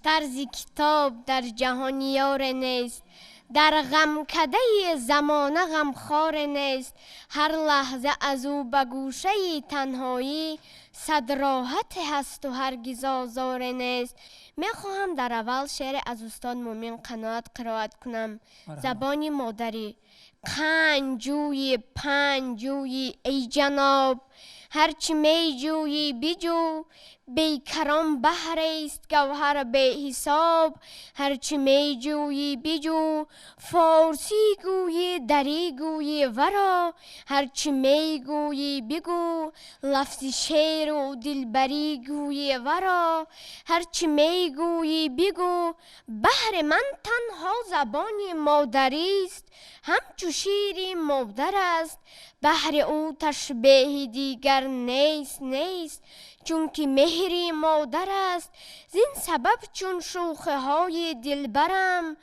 طرز کتاب در جهان یار نیست، در غمکده زمانه غمخوار نیست. هر لحظه از او به گوشه تنهایی صد راحت هست و هرگز آزار نیست. میخواهم در اول شعر از استاد مومن قناعت قرائت کنم. زبان مادری. قنجوی پنجوی ای جناب، هرچی می جویی بجو، بیکران بحر است گوهر بی حساب. هرچی می جویی بجو، فارسی گویی دری گویی ورا. هرچی می گویی بگو، لفظ شعر و دلبری گویی ورا. هرچی می گویی بگو، بحر من تنها زبان مادری است، همچو شیر مادر است. بحر او تشبیه دیگر نیست چون که مهری مادر است. زین سبب چون شوخه های دلبرم،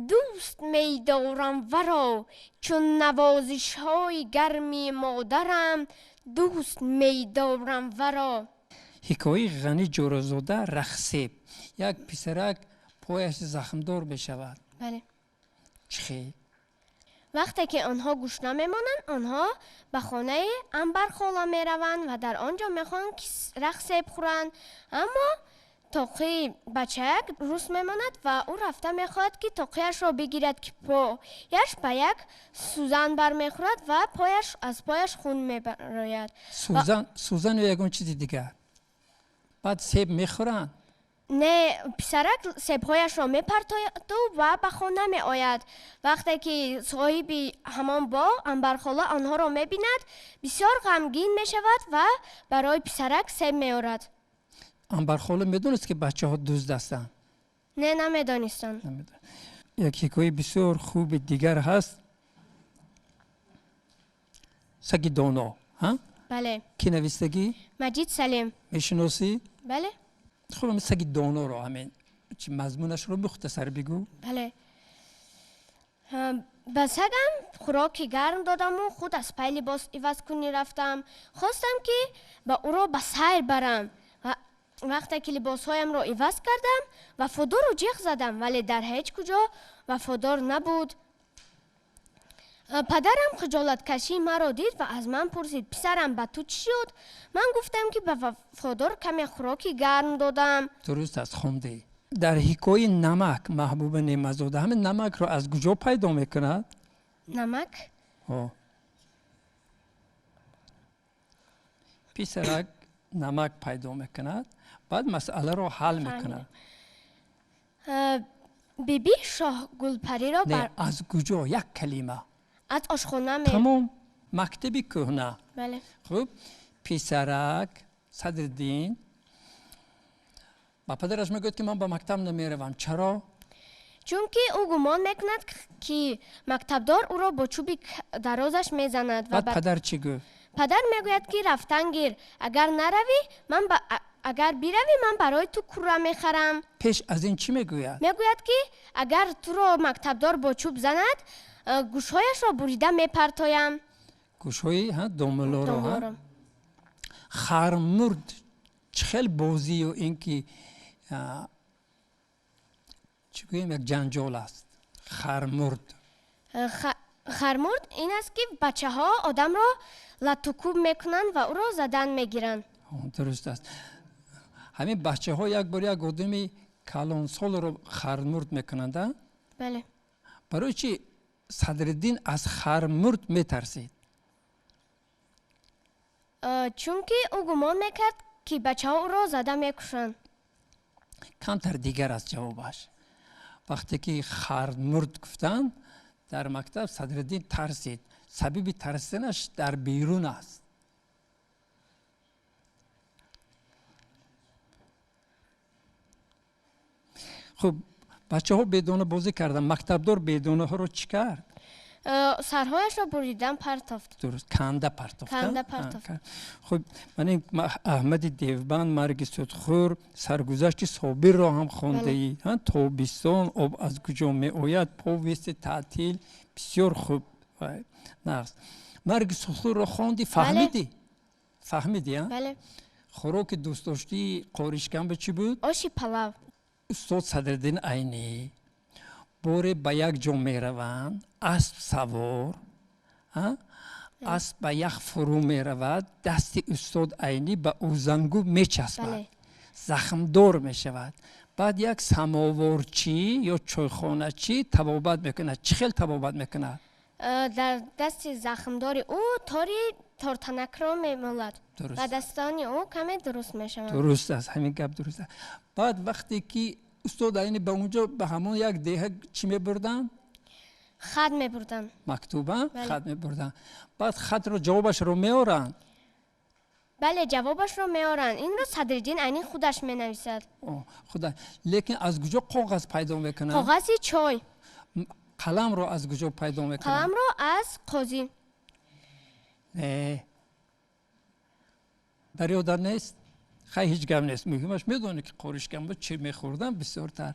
دوست می دارم ورا. چون نوازش های گرمی مادرم، دوست می دارم ورا. حکایه غنی جورزاده رخسیب. یک پسرک پایش زخمدار بشود. بله. چخی؟ وقتی که آنها گوش نمیمانند، آنها به خانه عنبر خاله می روند و در آنجا میخوان رخ سیب خورند. اما تاقی بچک روز میماند و او رفته میخواهد که تاقیش را بگیرد که پایش به یک سوزن بر میخورد و از پایش خون میبراید. سوزن و یکون چیزی دیگر. بعد سیب میخورند. نه، پسرک سیبهایش را میپرتاید و به خانه می آید. وقتی که صاحب همان باغ عنبرخاله آنها را میبیند، بسیار غمگین می شود و برای پسرک سیب می آورد. عنبرخاله میدونست که بچه ها دزد هستند؟ نه، نمیدانستند. یک حکایه بسیار خوب دیگر هست. سگ دانا. بله. کی نویسندگی؟ مجید سلیم. میشناسی؟ بله. خب همین سگ دانا رو همین مضمونش رو مختصر بگو. بله. به سگم خوراکی گرم دادم و خود از پای لباس عوض کنی رفتم. خواستم که با او را به سیر برم و وقتی که لباسهایم را عوض کردم وفادار رو جیغ زدم، ولی در هیچ کجا وفادار نبود. پدرم خجالت کشی مرا دید و از من پرسید پسرم به تو چی شد؟ من گفتم که به وفادار کمی خوراکی گرم دادم. درست است، خوندی. در حکایه نمک محبوب نعمت‌زاده همین نمک رو از کجا پیدا میکند؟ نمک؟ پسرک نمک پیدا میکند، بعد مسئله رو حل میکند. بیبی شاه گلپری را نه، از کجا؟ یک کلمه. از آشخانه تمام مکتبی کهنه. بله. خب پسرک صدرالدین با پدرش میگوید که من با مکتب نمیروم. چرا؟ چون که او گمان میکند که مکتبدار او را با چوب درازش میزند. بعد پدر چی گفت؟ پدر میگوید که رفتن گیر، اگر نروی اگر بروی من برای تو کوره میخرم. پیش از این چی میگوید؟ میگوید که اگر تو را مکتبدار با چوب زند گوشهایش را بریده میپرتایم. گوشهای دوملا رو خرمرد چخیل بازی و اینکه چی گویم یک جنجال است. خرمرد این است که بچه ها آدم را لطوکوب میکنند و او را زدن میگیرند. درست است. همین بچه ها یک بار یک آدمی کلانسال رو خرمرد میکنند. بله. برای چی صدرالدین از خرمرد میترسید؟ چون که او گمان میکرد که بچه ها او را زده میکشند. کمتر دیگر از جوابش. وقتی که خرمرد گفتند در مکتب صدرالدین ترسید. سبب ترسیدنش در بیرون است. خب بچه ها بدون بازی کردن. مکتبدار بدونه ها رو چی کرد؟ سرهایش را بریدن پرتافت. درست، کنده پرتافت. خب من احمد دیوبند مرگ سودخور سرگذشت صابر را هم خونده ای. تابستان آب از کجا می آید پاویست تعطیل بسیار خوب. نقص مرگ سودخور را خوندی فهمیدی؟ فهمیدی؟ بله. خوراک دوست داشتی قاریشکم به چی بود؟ آشی پلاو. استاد صدرالدین عینی باره به یک جا می روند، اسب سوار، اسب به یخ فرو می رود، دست استاد عینی به اوزنگو می چسبد، زخمدار می شود. بعد یک سماورچی یا چایخانه چی تبابت میکنه. چه خیلی تبابت میکنه؟ در دست زخمدار او تارتنک را میمالد و دستان او کمی درست میشود. درست است، همین گپ درست است. بعد وقتی که استاد عینی به اونجا به همون یک دیه چی میبردن؟ خط میبردن. مکتوبه؟ خط میبردن. بعد خط رو جوابش رو میارن. بله جوابش رو میارن. این رو صدرالدین عینی خودش مینویسد. خدا. لیکن از کجا کاغذ پیدا میکنه؟ کاغذ چای. قلم رو از کجا پیدا میکنه؟ قلم رو از قاضی. نه در یادم نیست؟ خیلی هیچ گم نیست. مهمش میدونه که قارشکم بود چی میخوردم بسیارتر.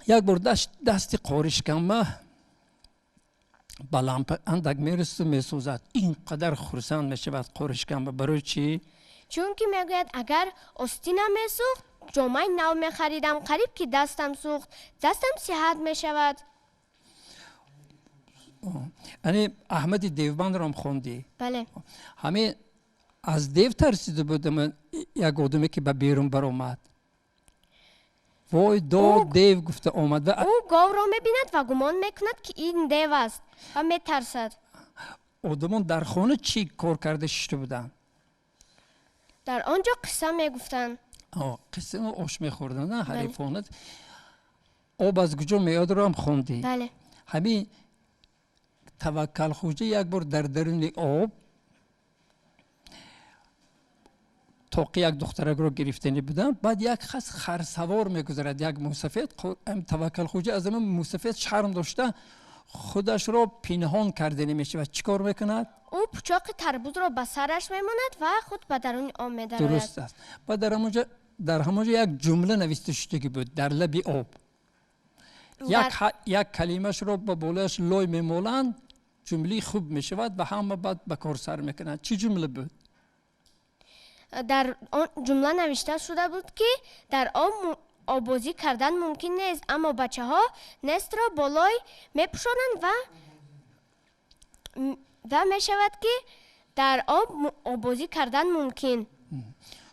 یک بار دست قارشکم با لامپ اندک میرسه میسوزد. اینقدر خرسند میشود قارشکم. برای چی؟ چون که میگوید اگر آستینم میسوخت جامعه نو میخریدم، قریب که دستم سوخت دستم صحت میشود. یعنی احمد دیوبند رو هم خوندی؟ بله. همه از دیو ترسیده بودم. یک آدمی که به بیرون برآمد وای دیو گفته آمد و او گاو را میبیند و گمان میکند که این دیو است و میترسد. آدمان در خانه چی کار کرده شده بودن؟ در آنجا قصه میگفتن. قصه آش میخوردن نه حریفانه. آب از کجا میاد رو هم خوندی؟ بله. همین توکل خوجه یک بار در درون آب توقی یک دخترک رو گرفتنی بودن. بعد یک خس خرسوار میگذرد یک موسفید. توکل خوجه از من موسفید شرم داشته خودش رو پنهان کرده نمیشه و چیکار میکند؟ او پوچاق تربوز رو به سرش میماند و خود به درون آب میدرد. درست است. بعد در همونجا یک جمله نوشته شده بود در لب آب. یک کلمش رو با بالایش لای میمالند جمله خوب میشود و همه بعد به کار سر میکنند. چی جمله بود؟ در آن جمله نوشته شده بود که در آبازی کردن ممکن نیست اما بچه ها نست را بالای میپوشانند و میشود که در آبازی کردن ممکن.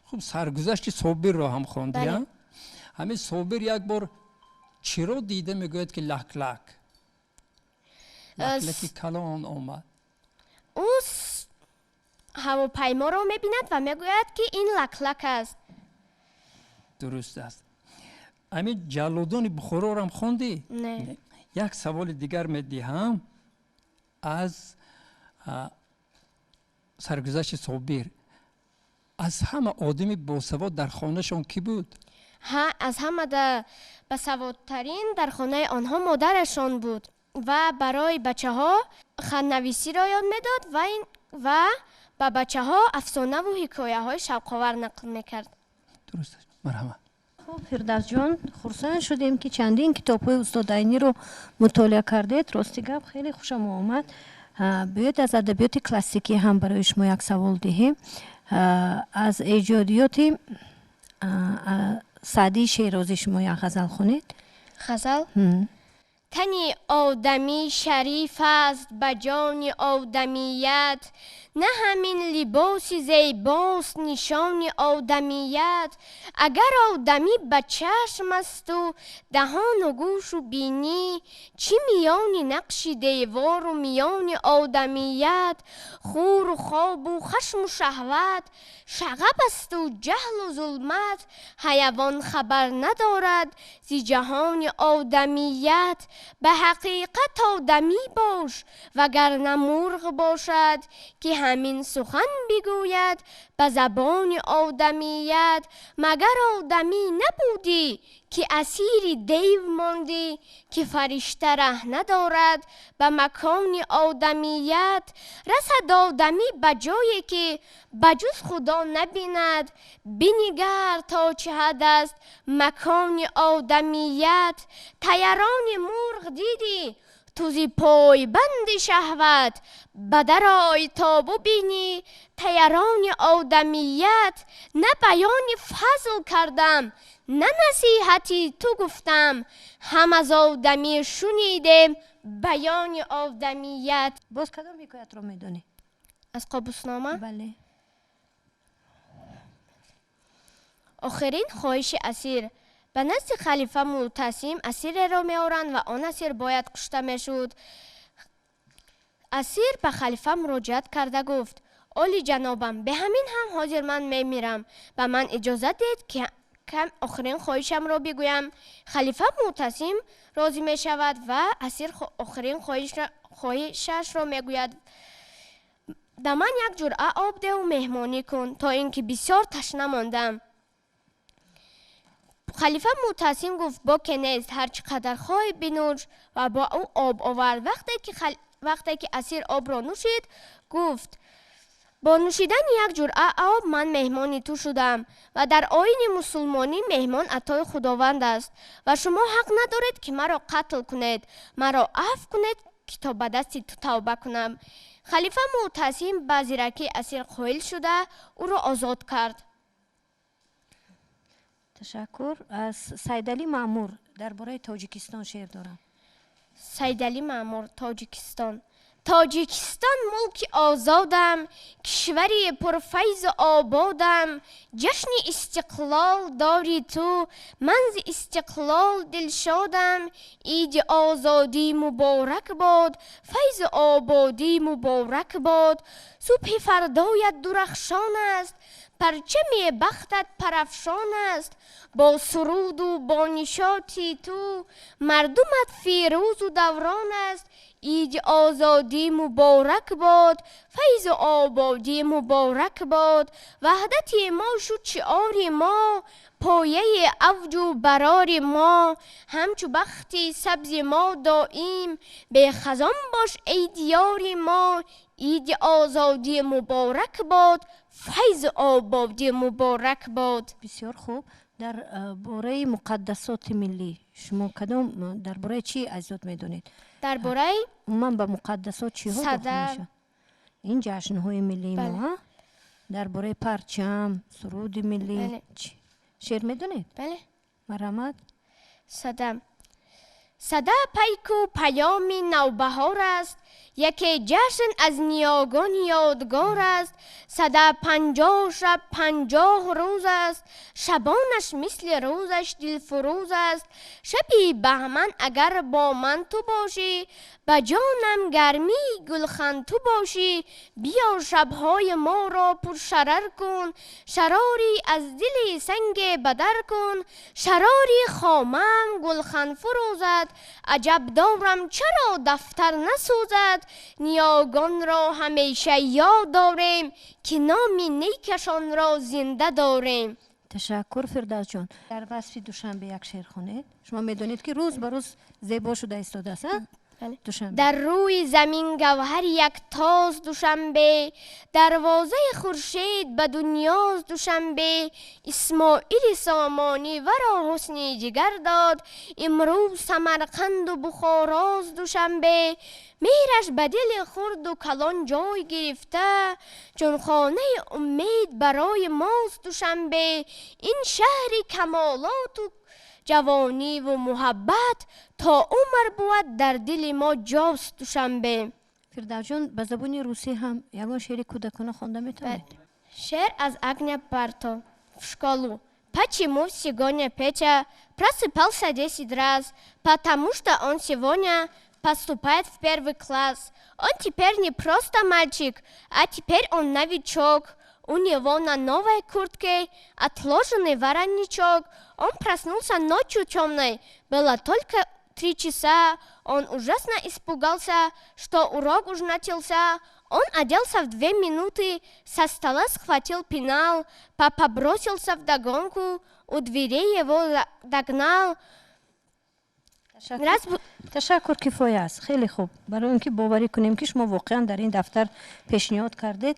خب سرگذشت صابر رو هم خوندی؟ بله. همین صابر یک بار چی رو دیده میگوید که لک لکی کلان آمد. او هواپیما رو میبیند و میگوید که این لک است. درست است. همین جلادان بخارا رو هم خوندی؟ نه. یک سوال دیگر میدهم از سرگذشت صابر. از همه آدمی باسواد در خانهشان کی بود؟ از همه باسوادترین در خانه آنها مادرشان بود و برای بچه ها خط‌نویسی را یاد میداد و به بچه ها افسانه و حکایه های شوق‌آور نقل میکرد. درست است. مرحبا. خب فردوس جان خرسند شدیم که چندین کتاب‌های استاد عینی رو مطالعه کردید. راستی گپ خیلی خوشم آمد. بیاید از ادبیات کلاسیکی هم برای شما یک سوال دهیم. از ایجادیات سعدی شیرازی شما یک غزل خونید؟ غزل؟ تنی آدمی شریف است به جان آدمیت، نه همین لباس زیباست نشان آدمیت. اگر آدمی به چشم است و دهان و گوش و بینی، چی میان نقش دیوار و میان آدمیت. خور و خواب و خشم و شهوت شغب است و جهل و ظلمت، حیوان خبر ندارد زی جهان آدمیت. به حقیقت آدمی باش وگرنه مرغ باشد، که همین سخن بگوید به زبان آدمیت. مگر آدمی نبودی که اسیر دیو ماندی، که فرشته ره ندارد به مکان آدمیت. رسد آدمی به جایی که بجز خدا نبیند، بنگر تا چه حد است مکان آدمیت. طیران مرغ دیدی تو زی پای بند شهوت، بدر آی تا ببینی طیران آدمیت. نه بیان فضل کردم نه نصیحتی تو گفتم، هم از آدمی شنیدم بیان آدمیت. باز کدام حکایت رو میدونی؟ از قابوسنامه. بله. آخرین خواهش اسیر. به نزد خلیفه معتصم اسیر را می آورند و آن اسیر باید کشته می شد. اسیر به خلیفه مراجعت کرده گفت عالی جنابم، به همین هم حاضر من می میرم، به من اجازه دید که آخرین خواهشم را بگویم. خلیفه معتصم راضی می شود و اسیر آخرین خواهشش را می گوید در من یک جرعه آب ده و مهمانی کن تا اینکه بسیار تشنه ماندم. خلیفه معتصم گفت با که نیست، هر چقدر خواهی بنوش و با او آب آورد. وقتی که اسیر آب را نوشید گفت با نوشیدن یک جرعه آب من مهمانی تو شدم و در آیین مسلمانی مهمان عطای خداوند است و شما حق ندارید که مرا قتل کنید، مرا عفو کنید که تا به دست تو توبه کنم. خلیفه معتصم به زیرکی اسیر قائل شده او را آزاد کرد. تشکر. از سیدعلی مامور درباره تاجیکستان شعر دارم. سیدعلی مامور. تاجیکستان ملک آزادم، کشوری پرفیض و آبادم. جشن استقلال داری تو، من ز استقلال دلشادم. عید آزادی مبارک باد، فیض آبادی مبارک باد. صبح فردایت درخشان است، پرچم بختت پرافشان است. با سرود و با نشاطی تو، مردمت فیروز و دوران است. عید آزادی مبارک باد، فیض آبادی مبارک باد. وحدت ما شد شعار ما، پایه اوج و برار ما. همچو بختی سبز ما دائم، به خزان باش ای دیار ما. عید آزادی مبارک باد، فیض آبادی مبارک باد. بسیار خوب. در باره مقدسات ملی شما کدام درباره چی ازیاد میدونید؟ درباره من به مقدسات چی ها گفته میشه؟ این جشن های ملی ما. درباره پرچم، سرود ملی. بله. شعر میدونید؟ بله. مرحمت. صدا پیک و پیام نوبهار است، یکی جشن از نیاگان یادگار است. صدا 50 شب 50 روز است، شبانش مثل روزش دلفروز است. شبی بهمن اگر با من تو باشی، به جانم گرمی گلخن تو باشی. بیا شبهای ما را پر شرر کن، شراری از دل سنگ بدر کن. شراری خامم گلخن فروزد، عجب دارم چرا دفتر نسوزد. نیاگان را همیشه یاد داریم، که نام نیکشان را زنده داریم. تشکر فردوس جان. در وصف دوشنبه یک شعر خوانید. شما میدونید که روز به روز زیبا شده ایستاده است. دوشنبه. در روی زمین گوهر یک تاز دوشنبه، دروازه خورشید به دنیاز دوشنبه. اسماعیل سامانی ورا حسن جگر داد، امروز سمرقند و بخاراز دوشنبه. میرش به دل خرد و کلان جای گرفته، چون خانه امید برای ماست دوشنبه. این شهر کمالات و جوانی و محبت، تا عمر بود در دل ما جاست دوشنبه. فردوس جان به زبان روسی هم یگان شعر کودکانه خوانده میتونید؟ Шер аз огня парто в школу. Почему сегодня Петя просыпался 10 раз? Потому что он сегодня поступает в первый класс. Он теперь не просто мальчик, а теперь он новичок. У него на новой куртке отложенный воротничок. Он проснулся ночью темной, было только 3 часа. Он ужасно испугался, что урок уже начался. Он оделся в 2 минуты, со стола схватил пенал. Папа бросился вдогонку, у дверей его догнал. تشکر کفایه است. خیلی خوب. برای اینکه باوری کنیم که شما واقعا در این دفتر پیشنهاد کردید،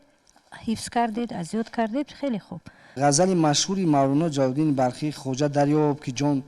حفظ کردید، ازیاد کردید. خیلی خوب. غزل مشهوری مولانا جلال‌الدین بلخی خواجه دریاب که جان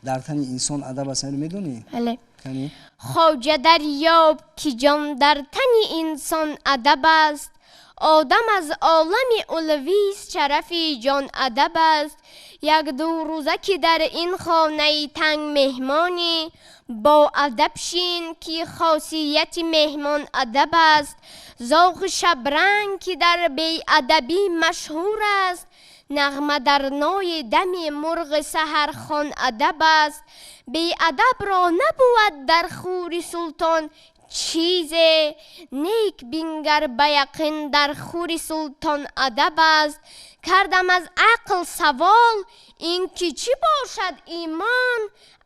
در تن انسان ادب است میدونی؟ بله. یعنی خواجه دریاب که جان در تن انسان ادب است. آدم از عالم علوی است، شرفی جان ادب است. یک دو روزه که در این خانه تنگ مهمانی، با ادب شین که خاصیت مهمان ادب است. ذوق شبرنگ که در بی ادبی مشهور است، نغمه در نای دم مرغ سحرخوان ادب است. بی ادب را نبود در خور سلطان چیزی، نیک بینگر به یقین در خور سلطان ادب است. کردم از عقل سوال این که چی باشد ایمان،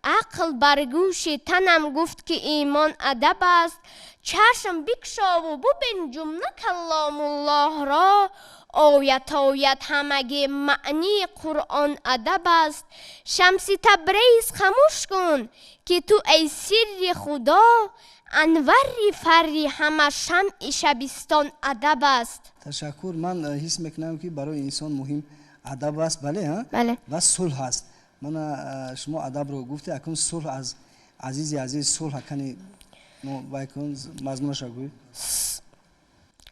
عقل بر گوش تنم گفت که ایمان ادب است. چشم بکشا و ببین جمله کلام الله را، آیت آیت همگی معنی قرآن ادب است. شمس تبریز خاموش کن که تو ای سر خدا، انوری فری همه شمع شبستان ادب است. تشکر. من حس میکنم که برای انسان مهم ادب است. بله بله. و صلح است. من شما ادب رو گفته، اکنون صلح از عزیز صلح کنی وایکن مضمونش گوی.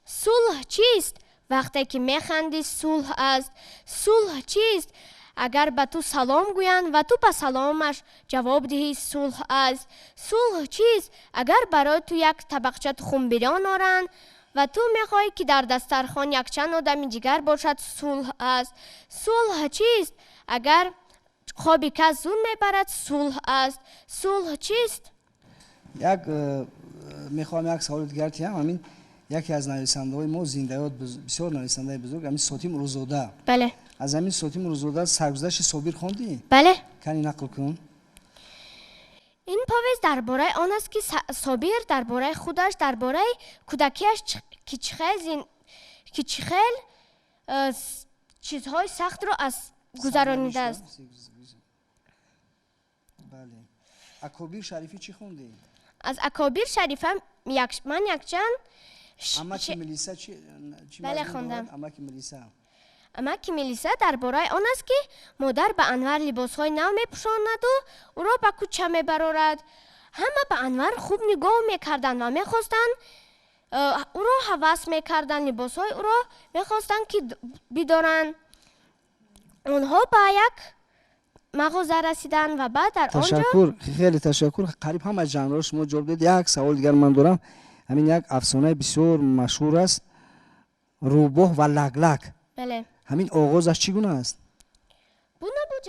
صلح چیست؟ وقتی که میخندی صلح است. صلح چیست؟ اگر به تو سلام گویند و تو به سلامش جواب دهی صلح است. صلح چیست؟ اگر برای تو یک طبقچه تخم بریان آرند و تو میخواهی که در دسترخوان یک چند آدم دیگر باشد صلح است. صلح چیست؟ اگر خوابی کس زور میبرد صلح است. صلح چیست؟ میخوام یک سوال دیگر تیم. همین یکی از نویسنده های ما زنده‌یاد بسیار نویسنده بزرگ، همین ساتیم روزوده. بله. از همین ساتیم روزوده سرگذشت صابر خوندی؟ بله. کنی نقل کن. این پاویز درباره آن است که صابر درباره خودش، درباره کودکیش که چخیل چیزهای سخت را از گذرانیده است. بله. اکابیر شریفی چی خوندی؟ از اکابیر شریفه من یک چند اماکی ملیسا چی بله خوندم. اماکی ملیسا درباره آن است که مادر به انور لباسهای نو میپوشاند و او را به کوچه میبرارد. همه به انور خوب نگاه میکردند و میخواستند او را هوس میکردند، لباسهای او را میخواستند که بدارند. اونها به یک مغازه رسیدن و بعد در آنجا خیلی تشکر. قریب هم از جنرال شما جواب دید. یک سوال دیگر من دارم. همین یک افسانه بسیار مشهور است، روباه و لگلگ. بله. همین آغازش چگونه است؟ بو نبود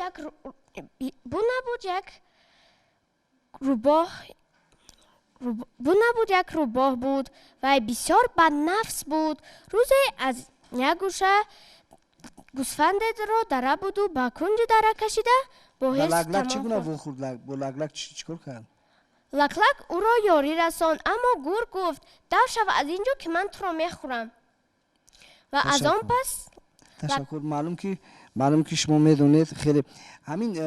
یک روباه بود و بسیار بدنفس بود. روزی از یک گوشه گوسفند را دره بود و به کنج دره کشیده با حس لگلگ چگونه وخورد؟ با لگلگ چیکار کرد؟ لگلگ او را یاری رساند، اما گور گفت دو شو از اینجا که من تو را میخورم. و از آن پس تشکر. معلوم که شما میدونید خیلی همین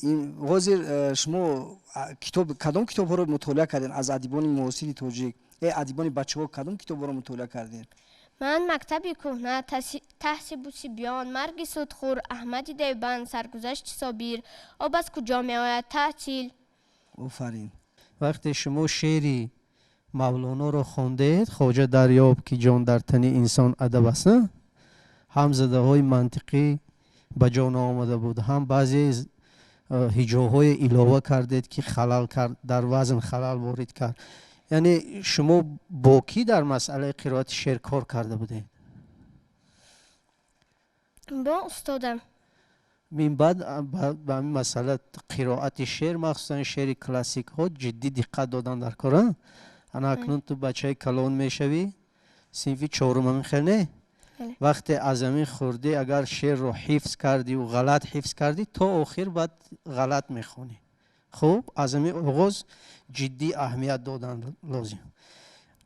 این وزیر شما کدام کتاب ها رو مطالعه کردین از ادیبان معاصر تاجیک؟ ادیبان بچه‌ها کدام کتاب ها رو مطالعه کردین؟ من مکتب کهنه، تحصیل بوسیبیان، مرگ سودخور، احمد دیوبند، سرگذشت صابر، آب از کجا می آید تحصیل. آفرین. وقتی شما شعری مولانا رو خوندید، خواجه دریاب که جان در تن انسان ادب است، هم زده های منطقی به جان آمده بود، هم بعضی هجاهای علاوه کردید که خلال کرد، در وزن خلال وارد کرد. یعنی شما با کی در مسئله قرائت شعر کار کرده بودید؟ با استادم. من بعد به این مسئله قرائت شعر، مخصوصا شعر کلاسیک ها جدی دقت دادن در کار. انا اکنون تو بچه کلون میشوی، صنفی چهارم میخونی، وقتی از زمین خوردی اگر شعر رو حفظ کردی و غلط حفظ کردی تا آخر بعد غلط میخونی. خب از زمین آغاز جدی اهمیت دادن لازم.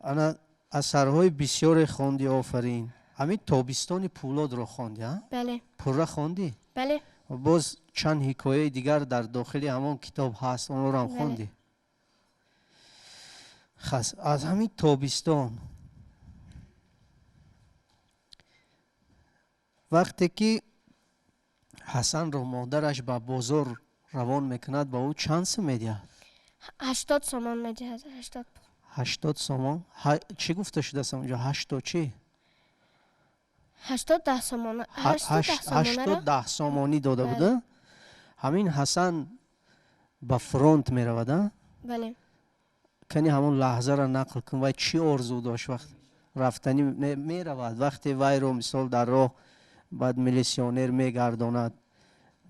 انا اثرهای بسیار خواندی. آفرین. همین تابستان پولاد رو خواندی؟ بله. پوره خواندی؟ بله. و باز چند حکایه دیگر در داخل همان کتاب هست، اون رو هم خواندی؟ خاص از همین تابستان وقتی که حسن رو مادرش به بازار روان میکند با او چند سه میدهد؟ 80 سومان میدهد. 80 سومان. چی گفته شده است اونجا؟ 80 چی؟ 80 сомона. 80 сомонӣ дода буда. ҳамин ҳасан ба фронт меравад. бале. кани ҳамон лаҳзаро нақл кун. вай чӣ орзу дошт вақт рафтанӣ меравад? вақте вайро мисол дар роҳ баъд милисионер мегардонад,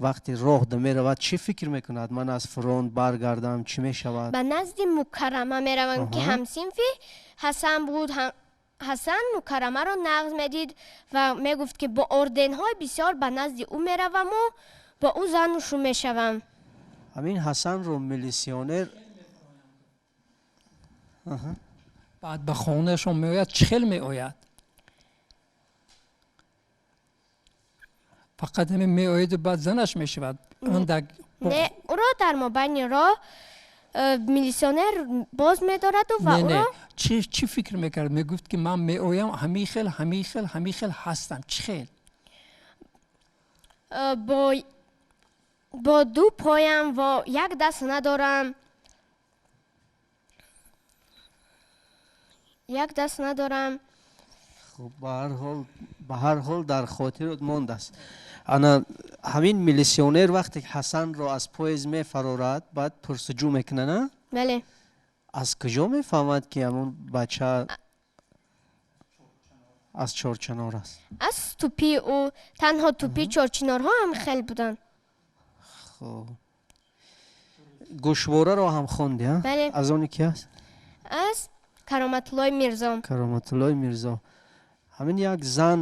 вақте роҳ да меравад чӣ фикр мекунад? ман аз фронт баргардам чӣ мешавад? ба назди Мукаррама мераванд ки ҳамсинфи Ҳасан буд. ҳасан Мукаррамаро нағз медид ва мегуфт ки бо орденҳои бисёр ба назди ӯ мераваму бо ӯ занушу мешавам. ҳамин ҳасанро милисионер баъд ба хонаашон меояд, чихел меояд. фақат ҳамин меояду баъд занаш мешавад. не, ӯро дар мобайни роҳ милисионер боз медораду ва ӯро чӣ фикр мекард? мегуфт ки ман меоям ҳамин хел ҳастам. чӣ хел? бо ду поям ва як даст надорам. хуб ба ҳар ҳол дар хотирот мондааст. ана ҳамин милисионер вақте ҳасанро аз поезд мефарорад баъд пурсуҷӯ мекунад, на? бале. аз куҷо мефаҳмад ки ҳамон бача аз чорчанор аст? аз тупи ӯ. танҳо тупи чорчинорҳо ҳам хел буданд. хуб гӯшвораро ҳам хонди? бале. аз оне ки аст? аз Кароматуллои Мирзо. Кароматуллои Мирзо. ҳамин як зан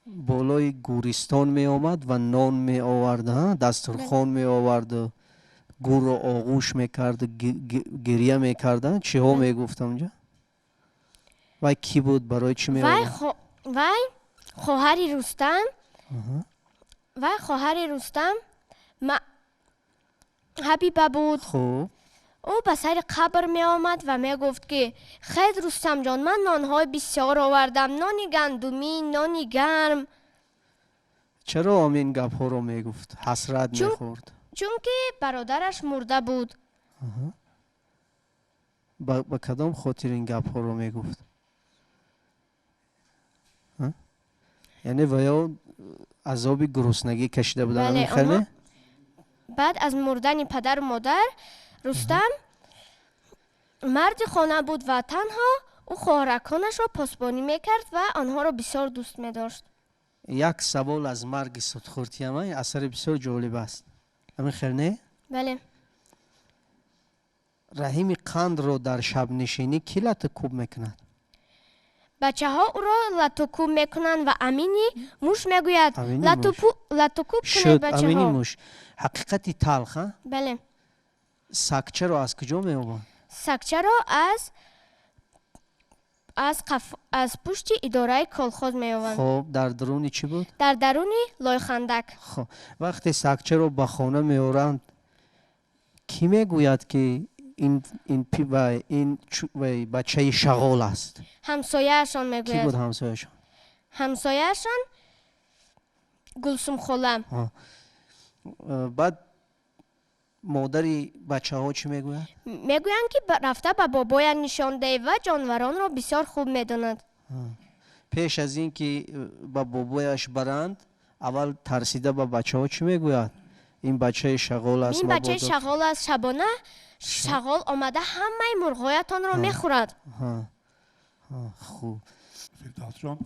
болои гӯристон меомад ва нон меовард, дастурхон меоварду гӯро оғӯш мекарду гирья мекарда. чиҳо мегуфт онҷа? вай кӣ буд? барои чӣ меомад? вай хоҳари Рустам Ҳабиба буд. хуб ӯ ба сайри қабр меомад ва мегуфт ки хед Рустамҷон, ман нонҳои бисёр овардам, нони гандумӣ, нони гарм. чаро ҳамин гапҳоро мегуфт? ҳасрат мехӯрд? чунки бародараш мурда буд. ба кадом хотир ин гапҳоро мегуфт? яъне ваё азоби гуруснагӣ кашида буданд? баъд аз мурдани падару модар Рустам марди хона буд ва танҳо ӯ хоҳраконашро посбонӣ мекард ва онҳоро бисёр дӯст медошт. як савол аз марги Судхуртиам асари бисёр ҷолиб аст. ҳамин хел не? бале. раҳими қандро дар шабнишинӣ кӣ латукуб мекунад? бачаҳо ӯро латукуб мекунанд ва амини муш мегӯяд латукуб кунед бачаҳо. амини муш. ҳақиқати талх? бале. сагчаро аз куҷо меомад? сагчаро аз пушти идораи колхоз меованд. хоб дар даруни чӣ буд? дар даруни лойхандак. хоб вақте сагчаро ба хона меоранд кӣ мегӯяд ки ин бачаи шағол аст? ҳамсояашон мегӯяд. кӣ буд ҳамсояшон? ҳамсояашон Гулсумхола. баъд модари бачаҳо чӣ мегӯяд? мегӯянд ки рафта ба бобояш нишон деҳ ва ҷонваронро бисёр хуб медонад. пеш аз ин ки ба бобояш баранд аввал тарсида ба бачаҳо чӣ мегӯяд? ин бачаи шағол аст. ин бачаи шағол аст. шабона шағол омада ҳамаи мурғоятонро мехӯрад. хуб. фирдавсҷон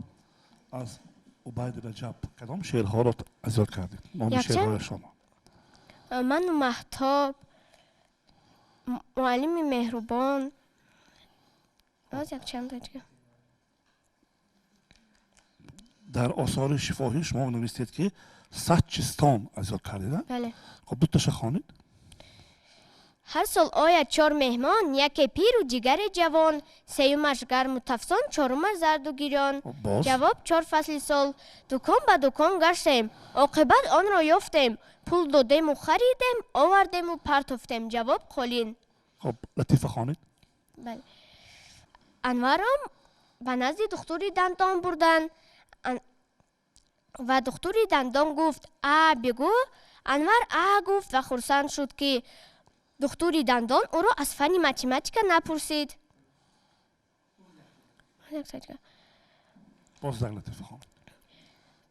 аз убайди раҷаб кадом шеърҳоро аз ёд кардед? номи шеърҳои шумо? ману маҳтоб, муаллими меҳрубон, аз якчандачка. дар осори шифоҳӣ шумо навистед ки 100 чистон аз ёд кардед? бале. хоб дуташа хонед? ҳар сол ояд 4 меҳмон, яке пиру дигаре ҷавон, сеюмаш гарму тафсон, чорумаш зарду гирён. ҷавоб 4 фасли сол. дукон ба дукон гаштем, оқибат онро ёфтем, пул додему харидем, овардему партофтем. ҷавоб қолин. хоб латифа хонед? бале. анваром ба назди духтури дандон бурданд ва духтури дандон гуфт бигӯ. анвар гуфт ва хурсанд шуд ки духтури дандон ӯро аз фанни математика напурсид. боз дар латифа хонед.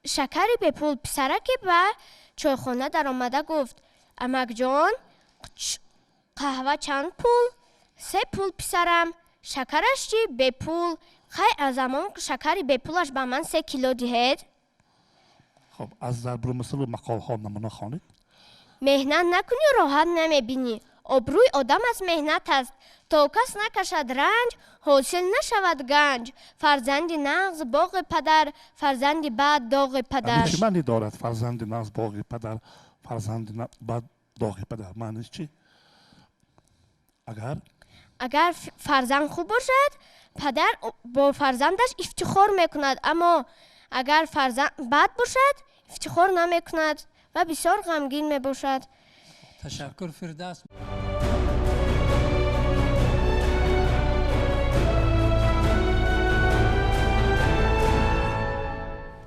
شکری به پول پسرک به چایخانه در آمده گفت امک جان قهوه چند پول؟ 3 پول پسرم. شکرش چی؟ به پول. خیلی از زمان شکری به پولش به من 3 کیلو دهید. خب از ضرب المثل و مقال ها نمونه خوانید. مهنت نکنی راحت نمیبینی. آبروی آدم از مهنت است. تا کس نکشد رنج حاصل نشود گنج. فرزندی نغز باغ پدر، فرزندی بعد داغ پدر. چی معنی دارد فرزندی نغز باغ پدر، فرزندی بعد داغ پدر؟ معنیش چی؟ اگر فرزند خوب باشد پدر با فرزندش افتخار میکند، اما اگر فرزند بد باشد افتخار نمیکند و بسیار غمگین میباشد. تشکر فردوس.